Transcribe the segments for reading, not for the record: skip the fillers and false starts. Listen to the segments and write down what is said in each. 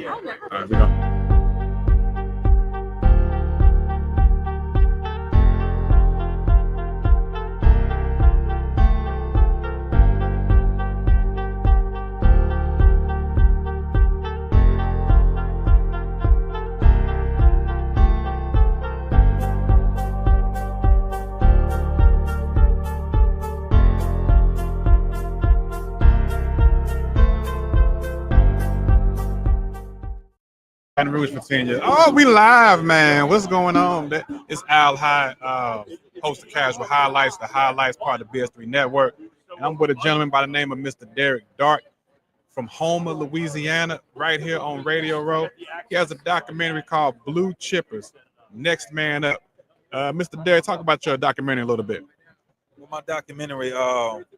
All right, we go. Baton Rouge for 10 years. Oh, we live, man. What's going on? It's Al High, host of Casual Highlights, the Highlights part of the BS3 Network. And I'm with a gentleman by the name of Mr. Derek Dark from Homer, Louisiana, right here on Radio Row. He has a documentary called Blue Chippers, Next Man Up. Mr. Derek, talk about your documentary a little bit. Well, my documentary,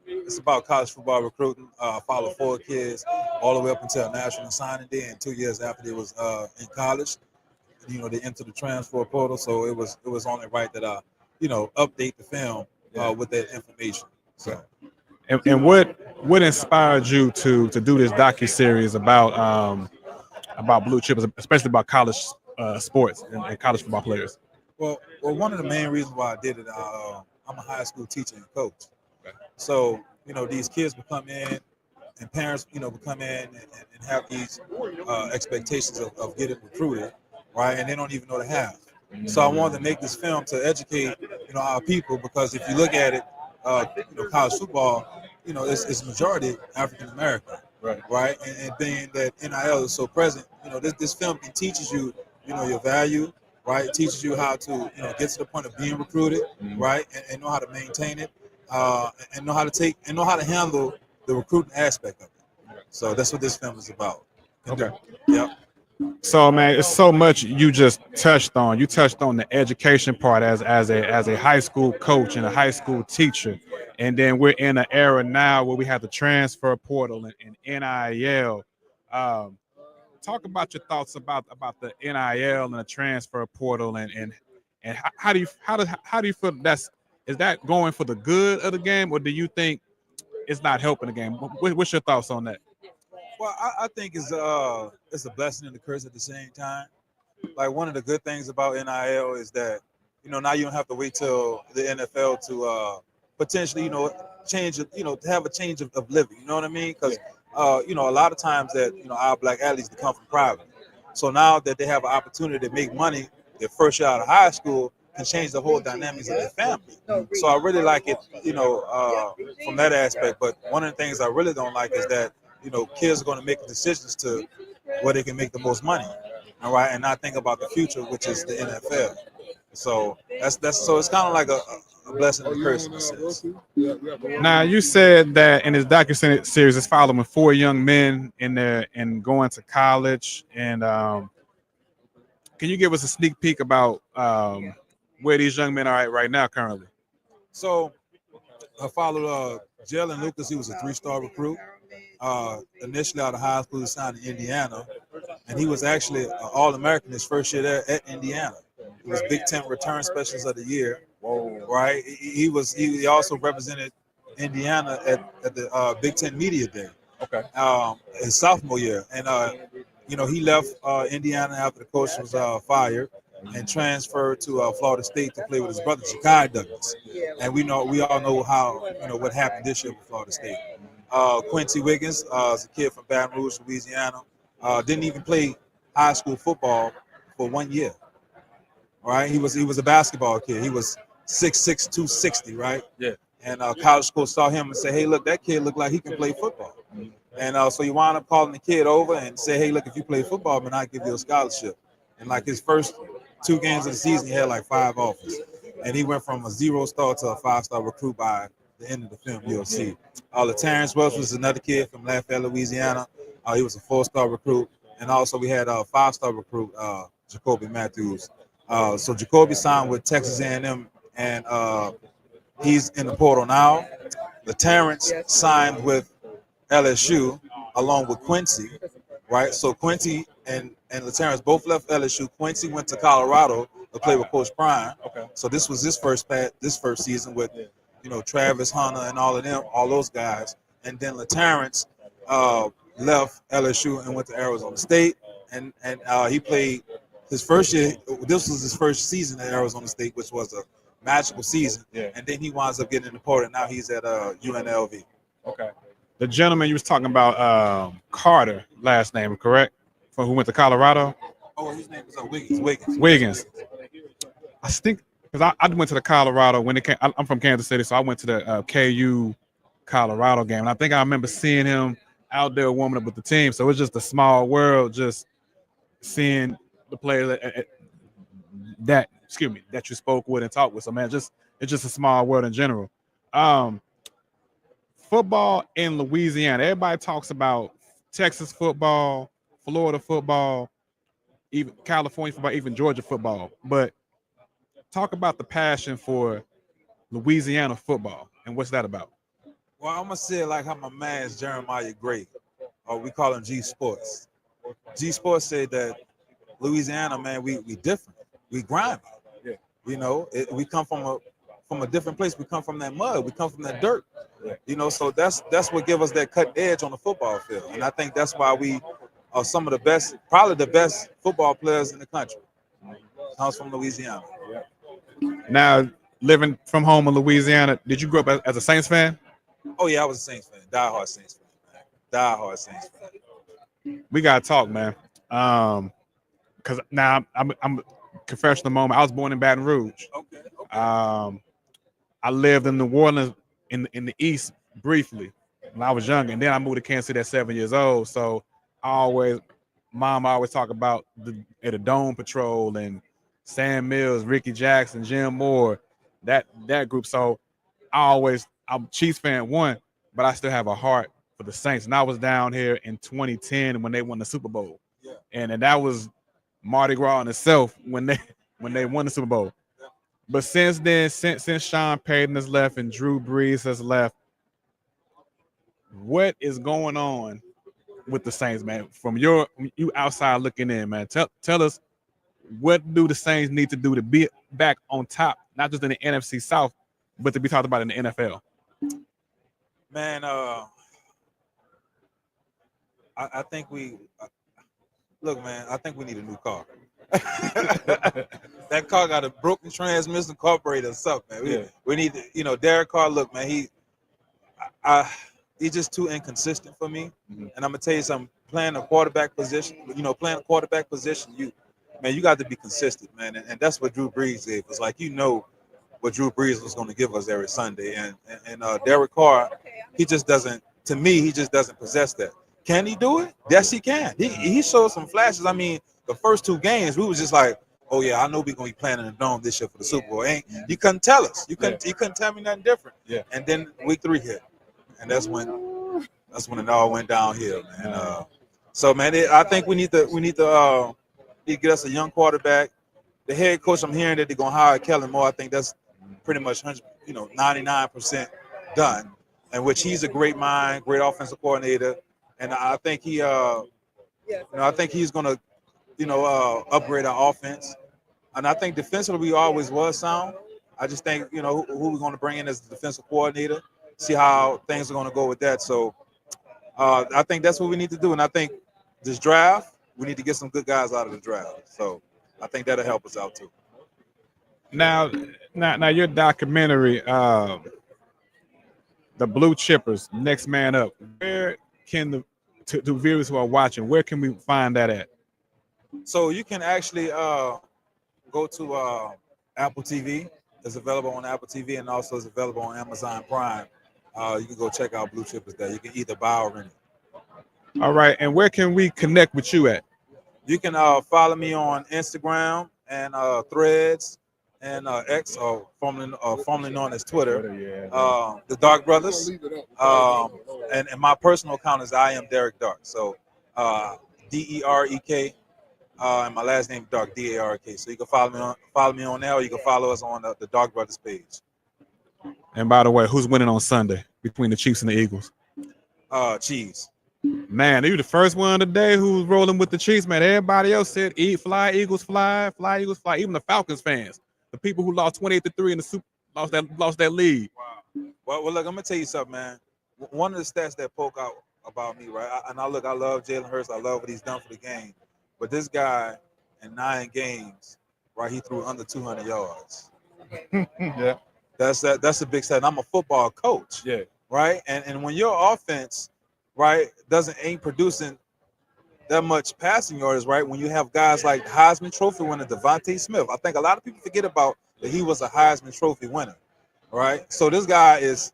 it's about college football recruiting. Follow 4 kids all the way up until national signing day, and 2 years after they was in college. They entered the transfer portal, so it was only right that I, update the film with that information. So, and what inspired you to do this docu-series about Blue Chippers, especially about college sports and college football players? Well, one of the main reasons why I did it, I'm a high school teacher and coach. Okay. So, these kids will come in, and parents, will come in and have these expectations of getting recruited, right? And they don't even know the half. So I wanted to make this film to educate, our people, because if you look at it, college football, it's majority African American, right? And being that NIL is so present, this film can teaches you, your value. Right, it teaches you how to, get to the point of being recruited, right, and know how to maintain it, and know how to handle the recruiting aspect of it. So that's what this film is about. Okay. Yep. So, man, it's so much you just touched on. You touched on the education part as a high school coach and a high school teacher, and then we're in an era now where we have the transfer portal and NIL. Talk about your thoughts about the NIL and the transfer portal and how do you feel is that going for the good of the game, or do you think it's not helping the game? What's your thoughts on that? Well, I think it's a blessing and a curse at the same time. Like, one of the good things about NIL is that now you don't have to wait till the NFL to potentially change to have a change of living. You know what I mean? Because a lot of times that our black athletes they come from private. So now that they have an opportunity to make money, their first year out of high school can change the whole dynamics of their family. So I really like it, from that aspect. But one of the things I really don't like is that kids are going to make decisions to where they can make the most money, all right, and not think about the future, which is the NFL. So that's so it's kind of like a blessing and a curse in a sense. Now, you said that in this docu-series it's following 4 young men in there and going to college. And can you give us a sneak peek about where these young men are at right now currently? So I followed Jalen Lucas. He was a 3-star recruit. Initially out of high school, he signed in Indiana, and he was actually an All-American his first year there at Indiana. He was Big Ten Return Specialist of the Year. Whoa. Right? He also represented Indiana at the Big Ten Media Day. Okay. His sophomore year, and he left Indiana after the coach was fired, and transferred to Florida State to play with his brother Ja'Kai Douglas. And we all know how what happened this year with Florida State. Quincy Wiggins is a kid from Baton Rouge, Louisiana. Didn't even play high school football for 1 year. Right? He was a basketball kid. He was 6'6", 260, right? Yeah. And college coach saw him and said, "Hey, look, that kid look like he can play football." And so he wound up calling the kid over and said, "Hey, look, if you play football, man, I'll give you a scholarship." And like his first 2 games of the season, he had like 5 offers. And he went from a 0-star to a 5-star recruit by the end of the film. You'll see. Terrence Wells was another kid from Lafayette, Louisiana. He was a 4-star recruit. And also we had a 5-star recruit, Jacoby Matthews. So Jacoby signed with Texas A&M, and he's in the portal now. Terrence signed with LSU along with Quincy, right? So Quincy and Terrence both left LSU. Quincy went to Colorado to play with Coach Prime. Okay. So this was his first season with Travis Hunter and all of them, all those guys. And then Terrence left LSU and went to Arizona State. and he played his first year. This was his first season at Arizona State, which was a magical season. Yeah. And then he winds up getting in the Porter. Now he's at UNLV. Okay. The gentleman you was talking about, Carter, last name, correct? From who went to Colorado? Oh, his name is Wiggins. Wiggins. Wiggins. I think because I went to the Colorado when it came. I'm from Kansas City, so I went to the KU Colorado game, and I think I remember seeing him out there warming up with the team. So it's just a small world, just seeing the players that that you spoke with and talked with. So man, it's just a small world in general. Um, Football in Louisiana. Everybody talks about Texas football, Florida football, even California football, even Georgia football. But talk about the passion for Louisiana football and what's that about? Well, I'm gonna say it like how my man's Jeremiah Gray, or we call him G Sports. G Sports said that Louisiana, man, we different. We grimy. Yeah. You know, we come from a different place. We come from that mud. We come from that dirt. Yeah. You know, so that's what give us that cutting edge on the football field. And I think that's why we are some of the best, probably the best football players in the country. Comes from Louisiana. Now, living from home in Louisiana, did you grow up as a Saints fan? Oh yeah, I was a Saints fan, diehard Saints fan, man. Diehard Saints fan. We gotta talk, man. Because now I'm confessional moment. I was born in Baton Rouge. Okay. I lived in New Orleans in the East briefly when I was young, and then I moved to Kansas City at 7 years old. So Mom always talk about the Dome Patrol and Sam Mills, Ricky Jackson, Jim Moore, that group. So I'm a Chiefs fan, one, but I still have a heart for the Saints. And I was down here in 2010 when they won the Super Bowl. Yeah. And that was Mardi Gras in itself when they won the Super Bowl. But since then, since Sean Payton has left and Drew Brees has left, what is going on with the Saints, man? From you outside looking in, man, tell us, what do the Saints need to do to be back on top, not just in the NFC South, but to be talked about in the NFL? Man, I think look, man. I think we need a new car. That car got a broken transmission, carburetor, or something, man. We need to, Derek Carr. Look, man, he's just too inconsistent for me. Mm-hmm. And I'm gonna tell you something. Playing a quarterback position, you got to be consistent, man. And that's what Drew Brees did. It's like what Drew Brees was going to give us every Sunday, and Derek Carr, he just doesn't. To me, he just doesn't possess that. Can he do it? Yes, he can. He showed some flashes. I mean, the first two games, we was just like, oh yeah, I know we're gonna be playing in the Dome this year for the Super Bowl. You couldn't tell us. You couldn't tell me nothing different. Yeah. And then week 3 hit, and that's when it all went downhill, man. So man, I think we need to get us a young quarterback. The head coach, I'm hearing that they're gonna hire Kellen Moore. I think that's pretty much 99% done. And which he's a great mind, great offensive coordinator, and I think he's gonna upgrade our offense. And I think defensively we always was sound. I just think who we're going to bring in as the defensive coordinator, see how things are going to go with that. So I think that's what we need to do. And I think this draft, we need to get some good guys out of the draft. So I think that'll help us out too. Now your documentary, the Blue Chippers, Next Man Up. Where can to viewers who are watching, where can we find that at? So you can actually go to Apple TV. It's available on Apple TV, and also it's available on Amazon Prime. You can go check out Blue Chippers there. You can either buy or rent it. All right, and where can we connect with you at? You can follow me on Instagram and Threads and X, or formerly known as Twitter. The Dark Brothers. And my personal account is I am Derek Dark. So DEREK. And my last name Dark, DARK. So you can follow me on there, or you can follow us on the Dark Brothers page. And by the way, who's winning on Sunday between the Chiefs and the Eagles? Chiefs. Man, you the first one today who's rolling with the Chiefs, man. Everybody else said fly, Eagles fly, fly, Eagles fly. Even the Falcons fans, the people who lost 28-3 in the Super, lost that lead. Wow. Well, look, I'm gonna tell you something, man. One of the stats that poke out about me, right? I love Jalen Hurts. I love what he's done for the game. But this guy in 9 games, right, he threw under 200 yards. Yeah. That's a big stat. I'm a football coach, Yeah. right? And when your offense, right, ain't producing that much passing yards, right? When you have guys like Heisman Trophy winner Devontae Smith, I think a lot of people forget about that he was a Heisman Trophy winner, right? So this guy is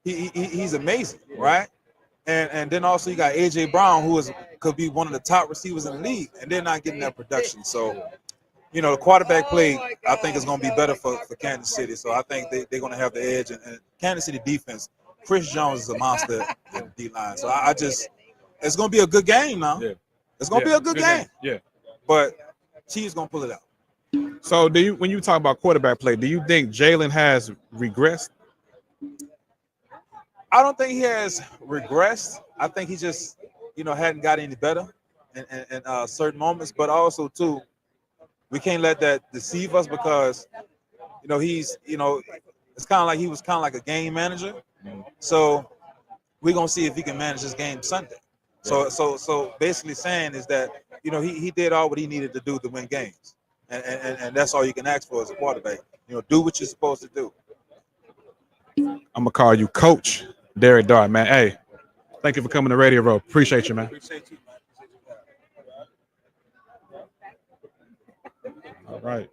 he's amazing, right? And then also you got AJ Brown, who could be one of the top receivers in the league, and they're not getting that production. So the quarterback play, I think, is going to be better for Kansas City. So I think they're going to have the edge. And Kansas City defense, Chris Jones is a monster in the D-line. So I just, it's going to be a good game now. Yeah. It's going to be a good game. Yeah. But Chiefs going to pull it out. So when you talk about quarterback play, do you think Jalen has regressed? I don't think he has regressed. I think he just, hadn't got any better in certain moments. But also, too, we can't let that deceive us because, he's, it's kind of like he was kind of like a game manager. So we're going to see if he can manage this game Sunday. So basically saying is that, he did all what he needed to do to win games. And that's all you can ask for as a quarterback. Do what you're supposed to do. I'm going to call you Coach Derek Dart, man. Hey, thank you for coming to Radio Row. Appreciate you, man. Appreciate you, man. All right.